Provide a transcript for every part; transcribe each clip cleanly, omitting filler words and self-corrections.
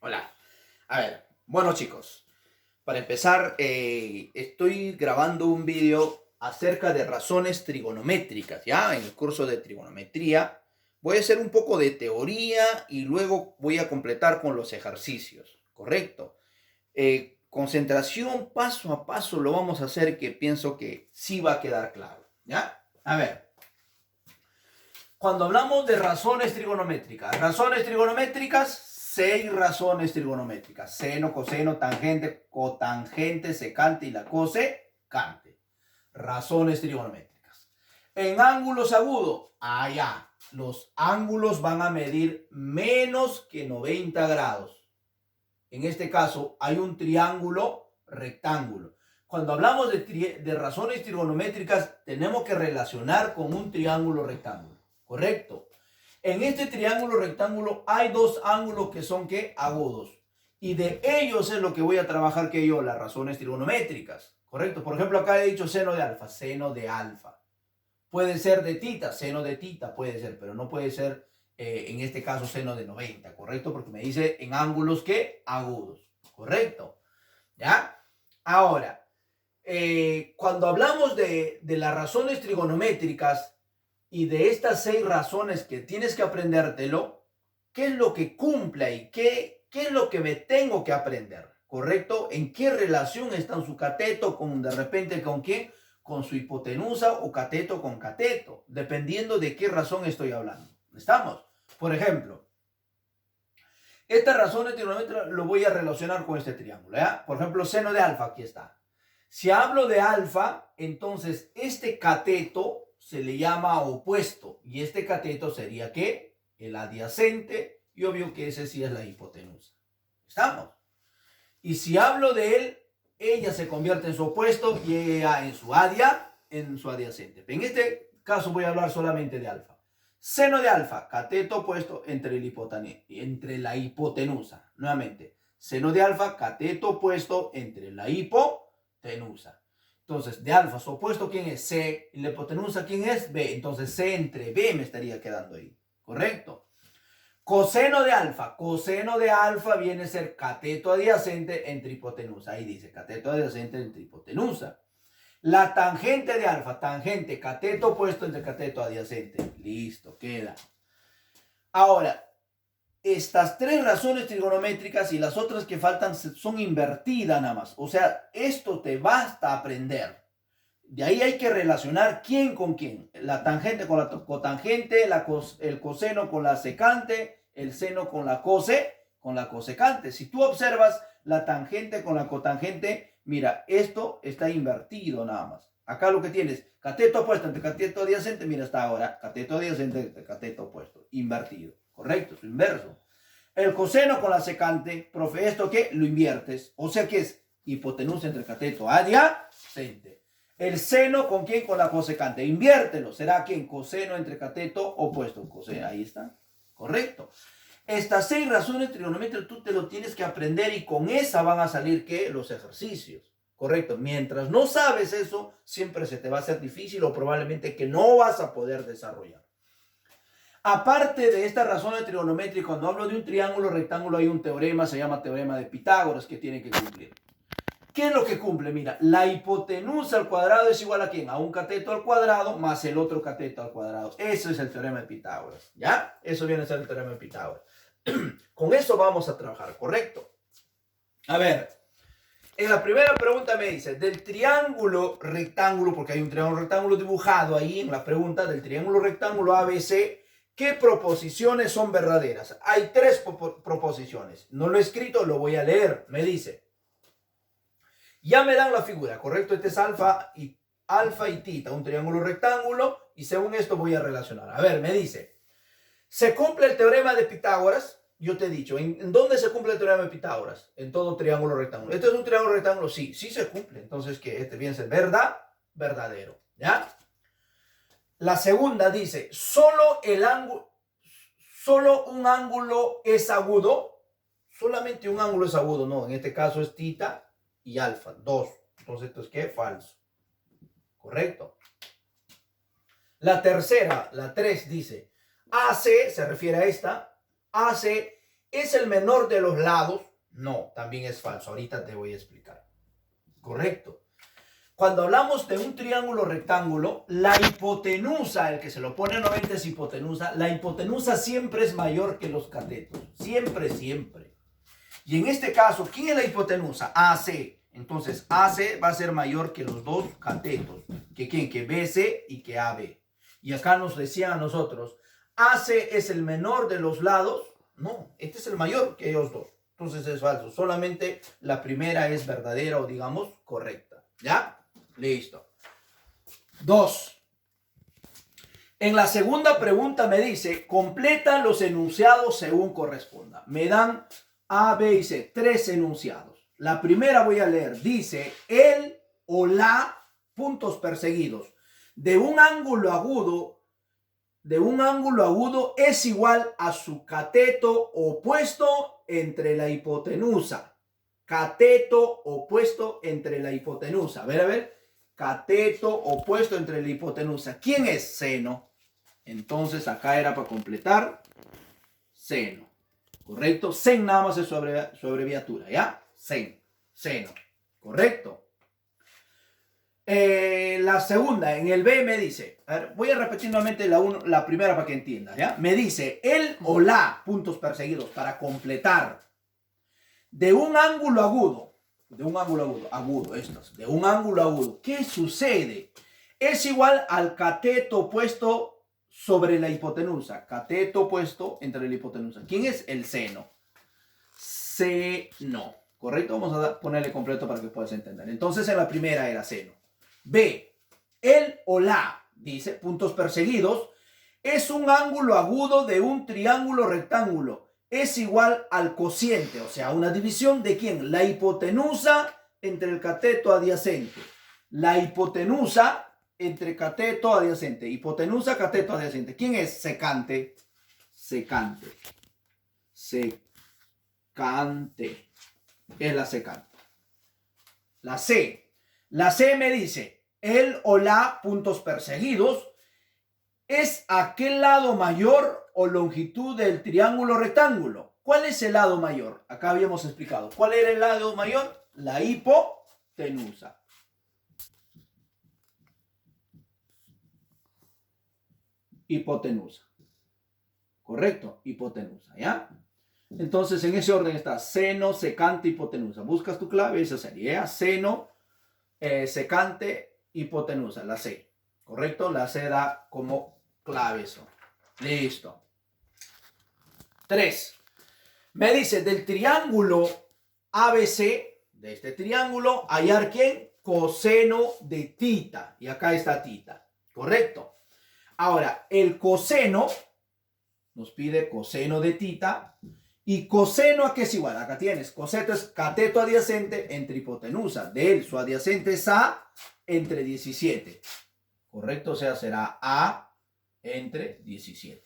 Hola. A ver, bueno chicos, para empezar, estoy grabando un vídeo acerca de razones trigonométricas, ¿ya? En el curso de trigonometría voy a hacer un poco de teoría y luego voy a completar con los ejercicios, ¿correcto? Concentración paso a paso lo vamos a hacer que pienso que sí va a quedar claro, ¿ya? A ver, cuando hablamos de razones trigonométricas, seis razones trigonométricas: seno, coseno, tangente, cotangente, secante y la cosecante. Razones trigonométricas. En ángulos agudos, allá, los ángulos van a medir menos que 90 grados. En este caso, hay un triángulo rectángulo. Cuando hablamos de razones trigonométricas, tenemos que relacionar con un triángulo rectángulo. ¿Correcto? En este triángulo rectángulo hay dos ángulos que son ¿qué? Agudos. Y de ellos es lo que voy a trabajar que yo, las razones trigonométricas. ¿Correcto? Por ejemplo, acá he dicho seno de alfa, seno de alfa. Puede ser de tita, seno de tita, puede ser, pero no puede ser en este caso seno de 90, ¿correcto? Porque me dice en ángulos ¿qué? Agudos, ¿correcto? ¿Ya? Ahora, cuando hablamos de las razones trigonométricas, y de estas seis razones que tienes que aprendértelo, ¿qué es lo que cumple ahí? ¿Qué es lo que me tengo que aprender? ¿Correcto? ¿En qué relación están su cateto con de repente con qué? Con su hipotenusa o cateto con cateto, dependiendo de qué razón estoy hablando. ¿Estamos? Por ejemplo, esta razón de trigonometría lo voy a relacionar con este triángulo, ¿ya? Por ejemplo, seno de alfa, aquí está. Si hablo de alfa, entonces este cateto se le llama opuesto. Y este cateto sería ¿qué? El adyacente. Y obvio que ese sí es la hipotenusa. ¿Estamos? Y si hablo de él, ella se convierte en su opuesto y ella en su adyacente. En este caso voy a hablar solamente de alfa. Seno de alfa, cateto opuesto entre la hipotenusa. Nuevamente, seno de alfa, cateto opuesto entre la hipotenusa. Entonces, de alfa, su opuesto, ¿quién es? C. Y la hipotenusa, ¿quién es? B. Entonces, C entre B me estaría quedando ahí. ¿Correcto? Coseno de alfa viene a ser cateto adyacente entre hipotenusa. Ahí dice cateto adyacente entre hipotenusa. La tangente de alfa, tangente, cateto opuesto entre cateto adyacente. Listo, queda. Ahora, estas tres razones trigonométricas y las otras que faltan son invertidas nada más. O sea, esto te basta aprender. De ahí hay que relacionar quién con quién. La tangente con la cotangente, el coseno con la secante, el seno con la cosecante. Si tú observas la tangente con la cotangente, mira, esto está invertido nada más. Acá lo que tienes, cateto opuesto entre cateto adyacente, mira, está ahora, cateto adyacente entre cateto opuesto, invertido. Correcto, es inverso. El coseno con la secante, profe, ¿esto qué? Lo inviertes. O sea que es hipotenusa entre cateto adyacente. El seno, ¿con quién? Con la cosecante. Inviértelo. ¿Será quién? Coseno entre cateto opuesto. Coseno, ahí está. Correcto. Estas seis razones trigonométricas tú te lo tienes que aprender y con esa van a salir ¿qué? Los ejercicios. Correcto. Mientras no sabes eso, siempre se te va a hacer difícil o probablemente que no vas a poder desarrollar. Aparte de esta razón de trigonometría, cuando hablo de un triángulo rectángulo hay un teorema, se llama teorema de Pitágoras, que tiene que cumplir. ¿Qué es lo que cumple? Mira, la hipotenusa al cuadrado es igual a ¿quién? A un cateto al cuadrado más el otro cateto al cuadrado. Eso es el teorema de Pitágoras, ¿ya? Eso viene a ser el teorema de Pitágoras. Con eso vamos a trabajar, ¿correcto? A ver, en la primera pregunta me dice, del triángulo rectángulo, porque hay un triángulo rectángulo dibujado ahí en la pregunta, del triángulo rectángulo ABC, ¿qué proposiciones son verdaderas? Hay tres proposiciones. No lo he escrito, lo voy a leer. Me dice, ya me dan la figura, ¿correcto? Este es alfa y tita, un triángulo rectángulo, y según esto voy a relacionar. A ver, me dice, ¿se cumple el teorema de Pitágoras? Yo te he dicho, ¿en dónde se cumple el teorema de Pitágoras? En todo triángulo rectángulo. ¿Este es un triángulo rectángulo? Sí, sí se cumple. Entonces, ¿qué? Este viene a ser verdadero, ¿ya? La segunda dice, solo un ángulo es agudo. Solamente un ángulo es agudo, no. En este caso es tita y alfa, dos. Entonces, ¿esto es qué? Falso. Correcto. La tercera, la 3, dice, AC, se refiere a esta, AC ¿Es el menor de los lados? No, también es falso. Ahorita te voy a explicar. Correcto. Cuando hablamos de un triángulo rectángulo, la hipotenusa, el que se lo pone a 90 es hipotenusa, la hipotenusa siempre es mayor que los catetos. Siempre, siempre. Y en este caso, ¿quién es la hipotenusa? AC. Entonces, AC va a ser mayor que los dos catetos. ¿Que quién? Que BC y que AB. Y acá nos decían a nosotros, AC es el menor de los lados. No, este es el mayor que ellos dos. Entonces es falso. Solamente la primera es verdadera o digamos correcta. ¿Ya? Listo. 2. En la segunda pregunta me dice, completa los enunciados según corresponda. Me dan A, B y C, 3 enunciados. La primera voy a leer. Dice, el o la, puntos perseguidos, de un ángulo agudo es igual a su cateto opuesto entre la hipotenusa. Cateto opuesto entre la hipotenusa. A ver. Cateto opuesto entre la hipotenusa. ¿Quién es? Seno. Entonces acá era para completar. Seno. ¿Correcto? Sen nada más es su abreviatura, ¿ya? Sen. Seno. ¿Correcto? La segunda, en el B me dice, a ver, voy a repetir nuevamente la primera para que entienda, ¿ya? Me dice, el o la, puntos perseguidos, para completar, de un ángulo agudo, ¿qué sucede? Es igual al cateto opuesto sobre la hipotenusa, cateto opuesto entre la hipotenusa. ¿Quién es? El seno. Seno, ¿correcto? Vamos a ponerle completo para que puedas entender. Entonces en la primera era seno. B, el o la, dice, puntos perseguidos, es un ángulo agudo de un triángulo rectángulo. Es igual al cociente, o sea, una división de ¿quién? La hipotenusa entre el cateto adyacente. La hipotenusa entre cateto adyacente. Hipotenusa, cateto adyacente. ¿Quién es? Secante. Secante. Secante. Es la secante. La C. La C me dice, el o la, puntos perseguidos, es aquel lado mayor o longitud del triángulo rectángulo. ¿Cuál es el lado mayor? Acá habíamos explicado. ¿Cuál era el lado mayor? La hipotenusa. Hipotenusa. ¿Correcto? Hipotenusa, ¿ya? Entonces, en ese orden está seno, secante, hipotenusa. Buscas tu clave, esa sería seno, secante, hipotenusa, la C. ¿Correcto? La C da como clave eso. Listo. 3. Me dice, del triángulo ABC, de este triángulo, hallar ¿quién? Coseno de tita. Y acá está tita. ¿Correcto? Ahora, el coseno nos pide coseno de tita. ¿Y coseno a qué es igual? Acá tienes, coseno es cateto adyacente entre hipotenusa. De él, su adyacente es A entre 17. ¿Correcto? O sea, será A entre 17.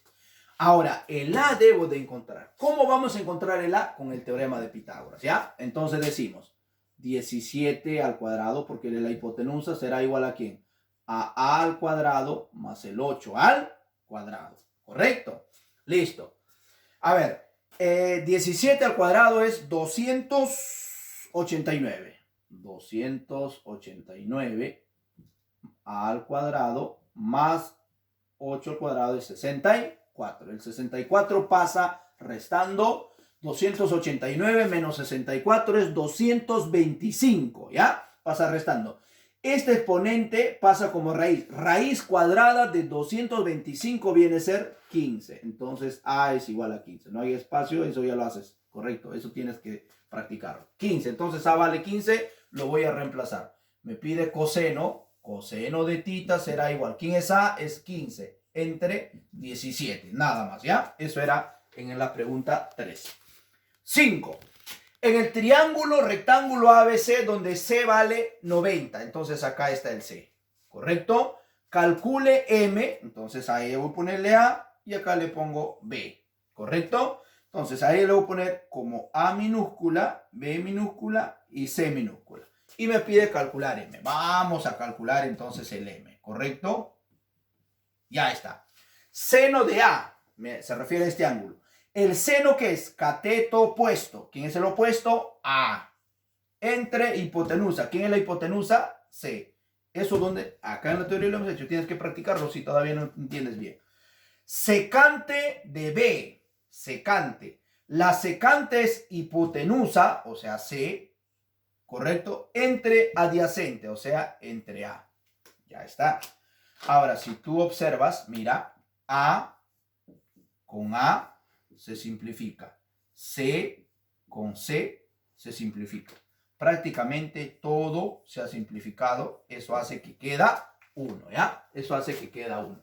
Ahora, el A debo de encontrar. ¿Cómo vamos a encontrar el A? Con el teorema de Pitágoras, ¿ya? Entonces decimos 17 al cuadrado, porque la hipotenusa será igual a ¿quién? A A al cuadrado más el 8 al cuadrado. ¿Correcto? Listo. A ver, 17 al cuadrado es 289. 289 al cuadrado más 8 al cuadrado es 64. El 64 pasa restando. 289 menos 64 es 225, ¿ya? Pasa restando. Este exponente pasa como raíz. Raíz cuadrada de 225 viene a ser 15. Entonces A es igual a 15. No hay espacio, eso ya lo haces. Correcto, eso tienes que practicarlo. 15, entonces A vale 15, lo voy a reemplazar. Me pide coseno. Coseno de tita será igual. ¿Quién es A? Es 15 entre 17. Nada más, ¿ya? Eso era en la pregunta 3. 5. En el triángulo rectángulo ABC donde C vale 90. Entonces acá está el C. ¿Correcto? Calcule M. Entonces ahí voy a ponerle A y acá le pongo B. ¿Correcto? Entonces ahí le voy a poner como A minúscula, B minúscula y C minúscula. Y me pide calcular M. Vamos a calcular entonces el M. ¿Correcto? Ya está. Seno de A. Se refiere a este ángulo. El seno, ¿qué es? Cateto opuesto. ¿Quién es el opuesto? A. Entre hipotenusa. ¿Quién es la hipotenusa? C. Eso donde, acá en la teoría lo hemos hecho. Tienes que practicarlo si todavía no entiendes bien. Secante de B. Secante. La secante es hipotenusa, o sea, C. ¿Correcto? Entre adyacente, o sea, entre A. Ya está. Ahora, si tú observas, mira, A con A se simplifica. C con C se simplifica. Prácticamente todo se ha simplificado. Eso hace que queda 1, ¿ya? Eso hace que queda 1.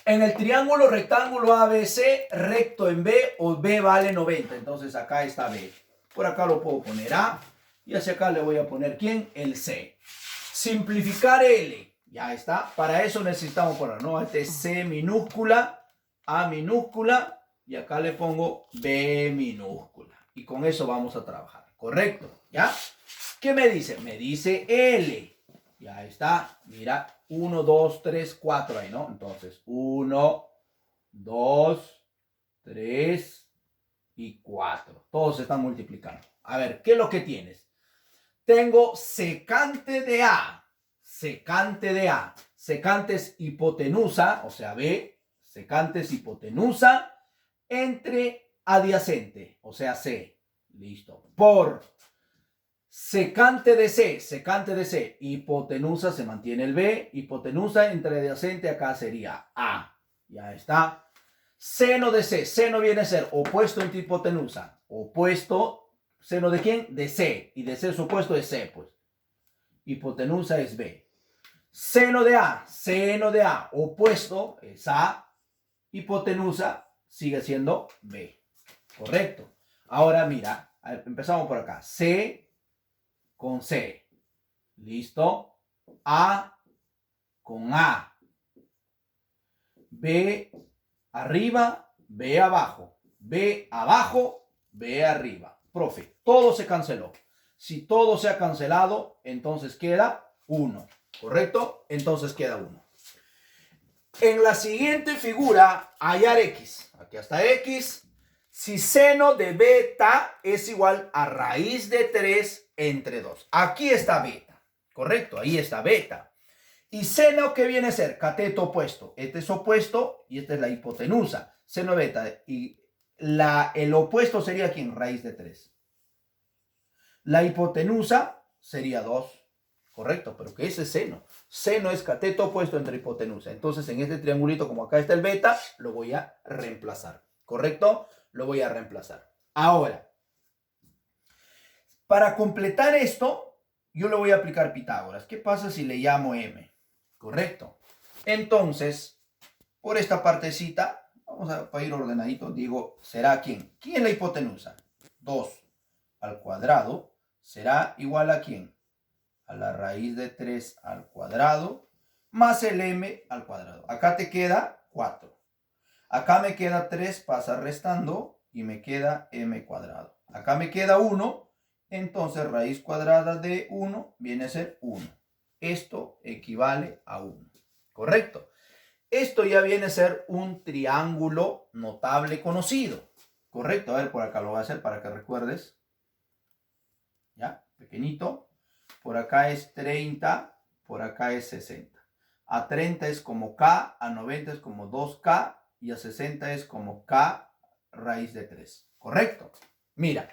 En el triángulo rectángulo ABC, recto en B o B vale 90. Entonces acá está B. Por acá lo puedo poner A. Y hacia acá le voy a poner ¿quién? El C. Simplificar L. Ya está. Para eso necesitamos poner, ¿no? Este es C minúscula, A minúscula. Y acá le pongo B minúscula. Y con eso vamos a trabajar. ¿Correcto? ¿Ya? ¿Qué me dice? Me dice L. Ya está. Mira. 1, 2, 3, 4 ahí, ¿no? Entonces, 1, 2, 3 y 4. Todos se están multiplicando. A ver, ¿qué es lo que tienes? Tengo secante de A. Secante de A. Secante es hipotenusa, o sea, B. Secante es hipotenusa entre adyacente, o sea, C. Listo. Por secante de C, hipotenusa se mantiene el B, hipotenusa entre adyacente acá sería A, ya está. Seno de C, seno viene a ser opuesto entre hipotenusa, opuesto, seno de quién? De C, y de C su opuesto es C, pues. Hipotenusa es B. Seno de A, opuesto es A, hipotenusa sigue siendo B, correcto. Ahora mira, empezamos por acá, C con C. ¿Listo? A con A. B arriba, B abajo. B abajo, B arriba. Profe, todo se canceló. Si todo se ha cancelado, entonces queda 1. ¿Correcto? Entonces queda 1. En la siguiente figura, hallar X. Aquí está X. Si seno de beta es igual a raíz de 3 entre 2. Aquí está beta, ¿correcto? Ahí está beta. Y seno, ¿qué viene a ser? Cateto opuesto. Este es opuesto y esta es la hipotenusa. Seno beta. Y el opuesto sería ¿quién? Raíz de 3. La hipotenusa sería 2. Correcto, pero ¿qué es seno? Seno es cateto opuesto entre hipotenusa. Entonces, en este triangulito, como acá está el beta, lo voy a reemplazar. ¿Correcto? Lo voy a reemplazar. Ahora, para completar esto, yo le voy a aplicar Pitágoras. ¿Qué pasa si le llamo M? ¿Correcto? Entonces, por esta partecita, vamos a ir ordenadito, digo, ¿será quién? ¿Quién es la hipotenusa? 2 al cuadrado será igual a ¿quién? A la raíz de 3 al cuadrado más el M al cuadrado. Acá te queda 4. Acá me queda 3, pasa restando y me queda M cuadrado. Acá me queda 1, entonces raíz cuadrada de 1 viene a ser 1. Esto equivale a 1. ¿Correcto? Esto ya viene a ser un triángulo notable conocido. ¿Correcto? A ver, por acá lo voy a hacer para que recuerdes. ¿Ya? Pequeñito. Por acá es 30, por acá es 60. A 30 es como K, a 90 es como 2K y a 60 es como K raíz de 3. ¿Correcto? Mira.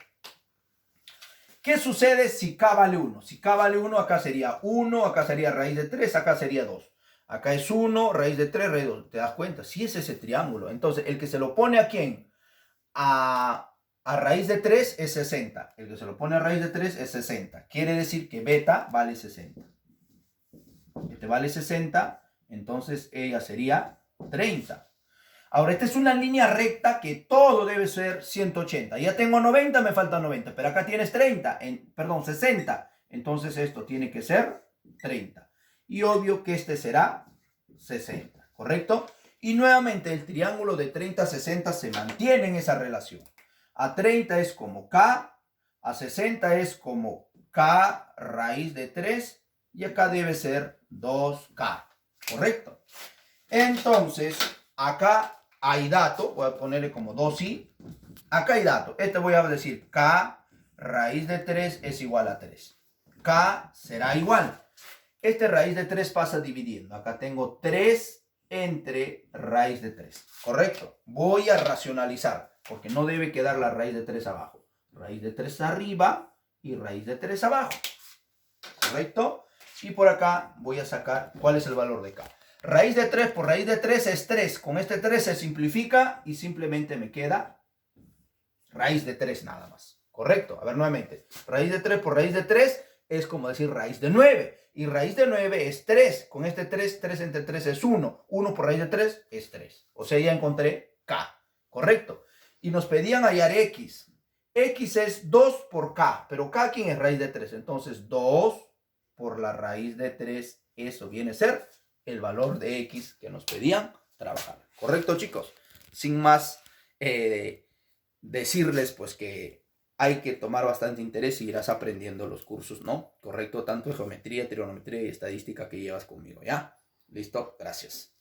¿Qué sucede si K vale 1? Si K vale 1, acá sería 1, acá sería raíz de 3, acá sería 2. Acá es 1, raíz de 3, raíz de 2. ¿Te das cuenta? Sí es ese triángulo. Entonces, el que se lo pone a quién? A raíz de 3 es 60. El que se lo pone a raíz de 3 es 60. Quiere decir que beta vale 60. Este vale 60, entonces ella sería 30. Ahora, esta es una línea recta que todo debe ser 180. Ya tengo 90, me falta 90. Pero acá tienes 30, perdón, 60. Entonces esto tiene que ser 30. Y obvio que este será 60, ¿correcto? Y nuevamente el triángulo de 30-60 se mantiene en esa relación. A 30 es como K, a 60 es como K raíz de 3 y acá debe ser 2K, ¿correcto? Entonces, acá hay dato, voy a ponerle como 2i. Acá hay dato. Este voy a decir k raíz de 3 es igual a 3. K será igual. Este raíz de 3 pasa dividiendo. Acá tengo 3 entre raíz de 3. ¿Correcto? Voy a racionalizar, porque no debe quedar la raíz de 3 abajo. Raíz de 3 arriba y raíz de 3 abajo. ¿Correcto? Y por acá voy a sacar cuál es el valor de k. Raíz de 3 por raíz de 3 es 3. Con este 3 se simplifica y simplemente me queda raíz de 3 nada más. ¿Correcto? A ver nuevamente. Raíz de 3 por raíz de 3 es como decir raíz de 9. Y raíz de 9 es 3. Con este 3, 3 entre 3 es 1. 1 por raíz de 3 es 3. O sea, ya encontré k. ¿Correcto? Y nos pedían hallar x. X es 2 por k. Pero k, ¿quién es raíz de 3? Entonces, 2 por la raíz de 3. Eso viene a ser el valor de x que nos pedían trabajar. ¿Correcto, chicos? Sin más decirles, pues, que hay que tomar bastante interés y irás aprendiendo los cursos, ¿no? Correcto, tanto de geometría, trigonometría y estadística que llevas conmigo, ¿ya? ¿Listo? Gracias.